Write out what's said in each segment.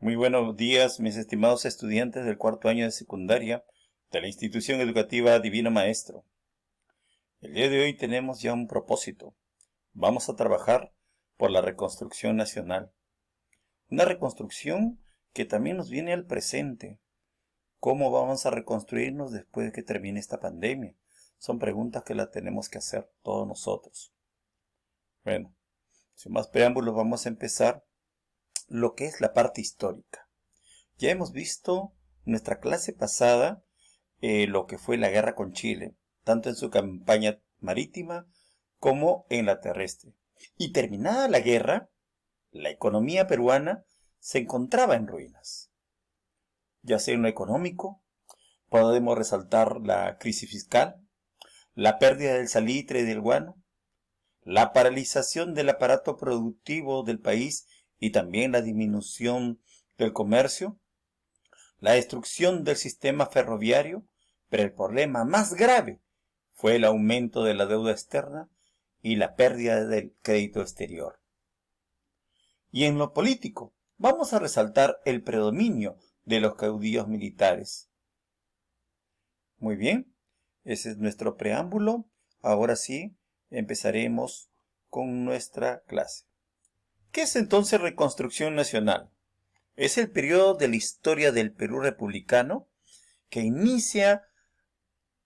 Muy buenos días, mis estimados estudiantes del cuarto año de secundaria de la institución educativa Divino Maestro. El día de hoy tenemos ya un propósito. Vamos a trabajar por la reconstrucción nacional. Una reconstrucción que también nos viene al presente. ¿Cómo vamos a reconstruirnos después de que termine esta pandemia? Son preguntas que las tenemos que hacer todos nosotros. Bueno, sin más preámbulos vamos a empezar lo que es la parte histórica. Ya hemos visto en nuestra clase pasada lo que fue la guerra con Chile, tanto en su campaña marítima como en la terrestre. Y terminada la guerra, la economía peruana se encontraba en ruinas. Ya sea en lo económico, podemos resaltar la crisis fiscal, la pérdida del salitre y del guano, la paralización del aparato productivo del país y también la disminución del comercio, la destrucción del sistema ferroviario, pero el problema más grave fue el aumento de la deuda externa y la pérdida del crédito exterior. Y en lo político, vamos a resaltar el predominio de los caudillos militares. Muy bien, ese es nuestro preámbulo. Ahora sí, empezaremos con nuestra clase. ¿Qué es entonces reconstrucción nacional? Es el periodo de la historia del Perú republicano que inicia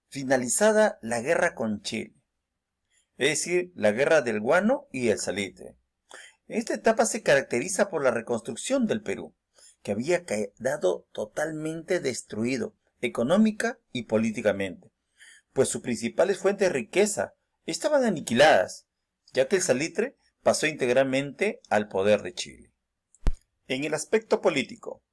finalizada la guerra con Chile, es decir, la guerra del guano y el salitre. Esta etapa se caracteriza por la reconstrucción del Perú, que había quedado totalmente destruido económica y políticamente, pues sus principales fuentes de riqueza estaban aniquiladas, ya que el salitre pasó integralmente al poder de Chile. En el aspecto político,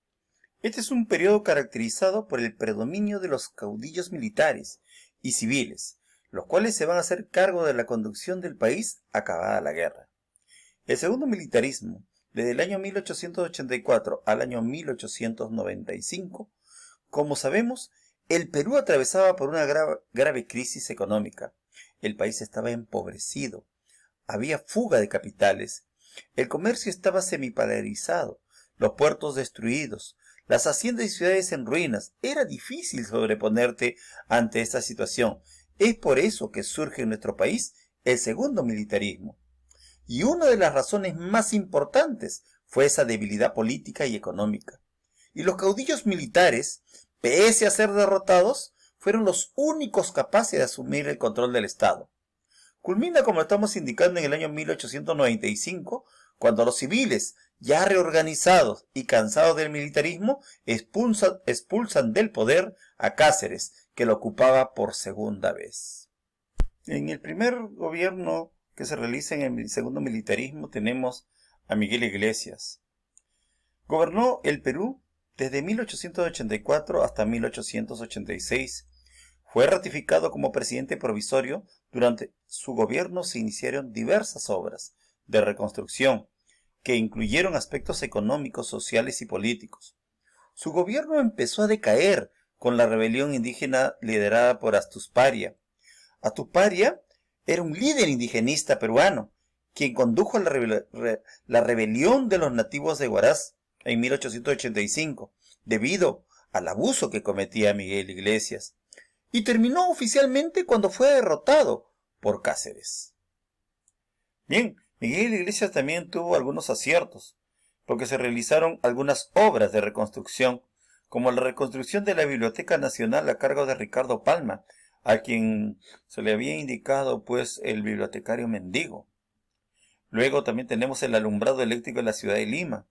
este es un periodo caracterizado por el predominio de los caudillos militares y civiles, los cuales se van a hacer cargo de la conducción del país acabada la guerra. El segundo militarismo, desde el año 1884 al año 1895, como sabemos, el Perú atravesaba por una grave crisis económica. El país estaba empobrecido, había fuga de capitales, el comercio estaba semiparalizado, los puertos destruidos, las haciendas y ciudades en ruinas. Era difícil sobreponerte ante esta situación. Es por eso que surge en nuestro país el segundo militarismo. Y una de las razones más importantes fue esa debilidad política y económica. Y los caudillos militares, pese a ser derrotados, fueron los únicos capaces de asumir el control del Estado. Culmina, como estamos indicando, en el año 1895, cuando los civiles, ya reorganizados y cansados del militarismo, expulsan del poder a Cáceres, que lo ocupaba por segunda vez. En el primer gobierno que se realiza en el segundo militarismo tenemos a Miguel Iglesias. Gobernó el Perú desde 1884 hasta 1886. Fue ratificado como presidente provisorio. Durante su gobierno se iniciaron diversas obras de reconstrucción que incluyeron aspectos económicos, sociales y políticos. Su gobierno empezó a decaer con la rebelión indígena liderada por Astusparia. Astusparia era un líder indigenista peruano, quien condujo la rebelión de los nativos de Huaraz en 1885, debido al abuso que cometía Miguel Iglesias, y terminó oficialmente cuando fue derrotado por Cáceres. Bien, Miguel Iglesias también tuvo algunos aciertos, porque se realizaron algunas obras de reconstrucción, como la reconstrucción de la Biblioteca Nacional a cargo de Ricardo Palma, a quien se le había indicado pues el bibliotecario mendigo. Luego también tenemos el alumbrado eléctrico en la ciudad de Lima,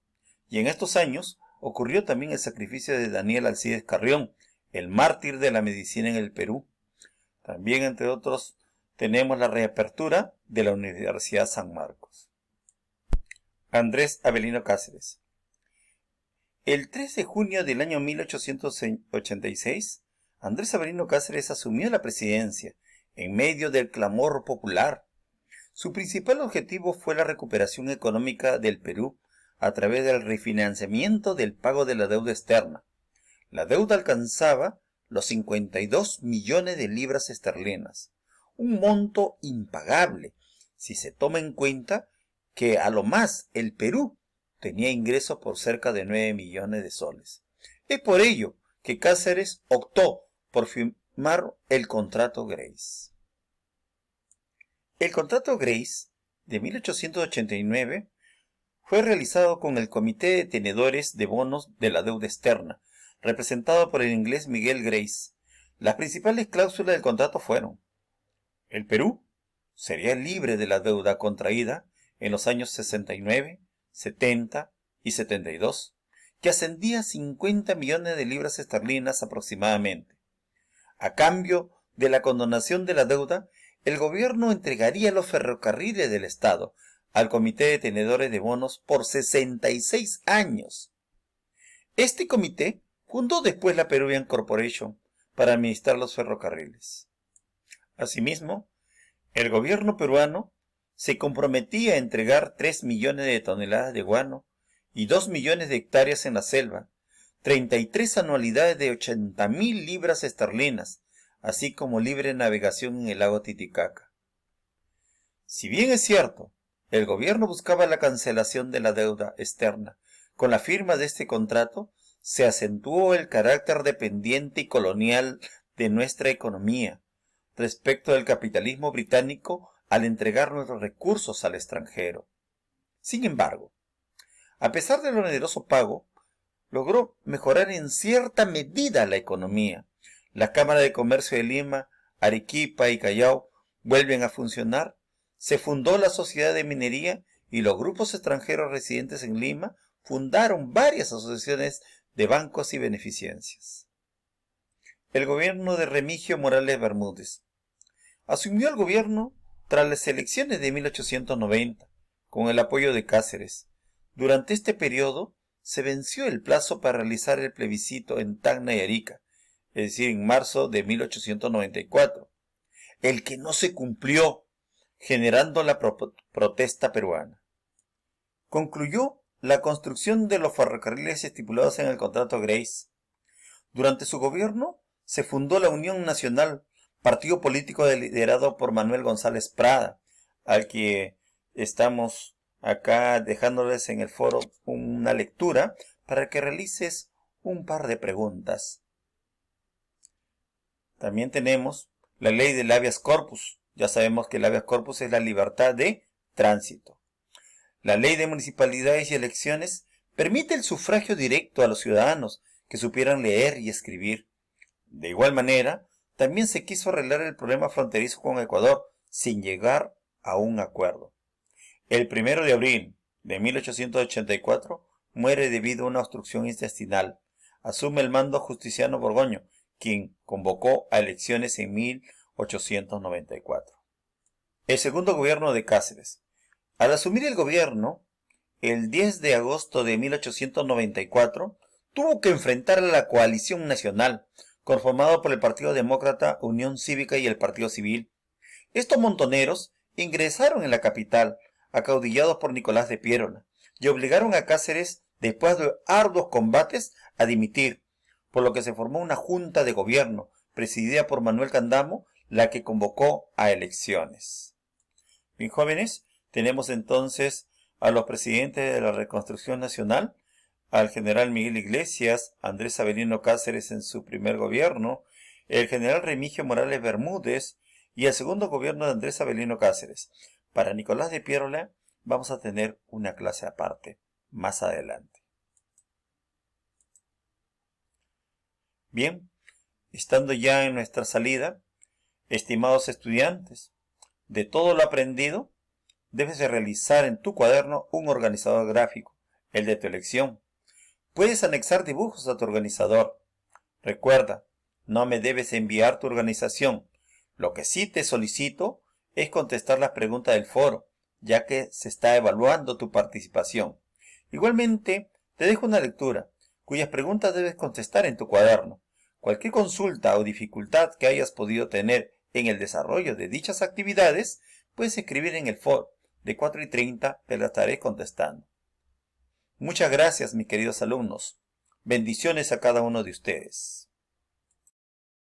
y en estos años ocurrió también el sacrificio de Daniel Alcides Carrión, el mártir de la medicina en el Perú. También, entre otros, tenemos la reapertura de la Universidad San Marcos. Andrés Avelino Cáceres. El 3 de junio del año 1886, Andrés Avelino Cáceres asumió la presidencia en medio del clamor popular. Su principal objetivo fue la recuperación económica del Perú a través del refinanciamiento del pago de la deuda externa. La deuda alcanzaba los 52 millones de libras esterlinas, un monto impagable si se toma en cuenta que a lo más el Perú tenía ingresos por cerca de 9 millones de soles. Es por ello que Cáceres optó por firmar el contrato Grace. El contrato Grace de 1889 fue realizado con el Comité de Tenedores de Bonos de la Deuda Externa, representado por el inglés Miguel Grace. Las principales cláusulas del contrato fueron: el Perú sería libre de la deuda contraída en los años 69, 70 y 72, que ascendía a 50 millones de libras esterlinas aproximadamente. A cambio de la condonación de la deuda, el gobierno entregaría los ferrocarriles del Estado al Comité de Tenedores de Bonos por 66 años. Este comité fundó después la Peruvian Corporation para administrar los ferrocarriles. Asimismo, el gobierno peruano se comprometía a entregar 3 millones de toneladas de guano y 2 millones de hectáreas en la selva, 33 anualidades de 80.000 libras esterlinas, así como libre navegación en el lago Titicaca. Si bien es cierto, el gobierno buscaba la cancelación de la deuda externa, con la firma de este contrato se acentuó el carácter dependiente y colonial de nuestra economía respecto del capitalismo británico al entregar nuestros recursos al extranjero. Sin embargo, a pesar del oneroso pago, logró mejorar en cierta medida la economía. La Cámara de Comercio de Lima, Arequipa y Callao vuelven a funcionar. Se fundó la Sociedad de Minería y los grupos extranjeros residentes en Lima fundaron varias asociaciones de bancos y beneficencias. El gobierno de Remigio Morales Bermúdez asumió el gobierno tras las elecciones de 1890, con el apoyo de Cáceres. Durante este periodo se venció el plazo para realizar el plebiscito en Tacna y Arica, es decir, en marzo de 1894, el que no se cumplió, generando la protesta peruana. Concluyó la construcción de los ferrocarriles estipulados en el contrato Grace. Durante su gobierno se fundó la Unión Nacional, partido político liderado por Manuel González Prada, al que estamos acá dejándoles en el foro una lectura para que realices un par de preguntas. También tenemos la ley del habeas corpus. Ya sabemos que el habeas corpus es la libertad de tránsito. La ley de municipalidades y elecciones permite el sufragio directo a los ciudadanos que supieran leer y escribir. De igual manera, también se quiso arreglar el problema fronterizo con Ecuador sin llegar a un acuerdo. El 1 de abril de 1884 muere debido a una obstrucción intestinal. Asume el mando Justiniano Borgoño, quien convocó a elecciones en 1894. El segundo gobierno de Cáceres. Al asumir el gobierno, el 10 de agosto de 1894, tuvo que enfrentar a la coalición nacional, conformado por el Partido Demócrata, Unión Cívica y el Partido Civil. Estos montoneros ingresaron en la capital, acaudillados por Nicolás de Piérola, y obligaron a Cáceres, después de arduos combates, a dimitir, por lo que se formó una junta de gobierno, presidida por Manuel Candamo, la que convocó a elecciones. Bien, jóvenes, tenemos entonces a los presidentes de la Reconstrucción Nacional, al general Miguel Iglesias, Andrés Avelino Cáceres en su primer gobierno, el general Remigio Morales Bermúdez y el segundo gobierno de Andrés Avelino Cáceres. Para Nicolás de Piérola vamos a tener una clase aparte más adelante. Bien, estando ya en nuestra salida, estimados estudiantes, de todo lo aprendido, debes de realizar en tu cuaderno un organizador gráfico, el de tu elección. Puedes anexar dibujos a tu organizador. Recuerda, no me debes enviar tu organización. Lo que sí te solicito es contestar las preguntas del foro, ya que se está evaluando tu participación. Igualmente, te dejo una lectura, cuyas preguntas debes contestar en tu cuaderno. Cualquier consulta o dificultad que hayas podido tener en el desarrollo de dichas actividades, puedes escribir en el foro. De 4:30 te la estaré contestando. Muchas gracias, mis queridos alumnos. Bendiciones a cada uno de ustedes.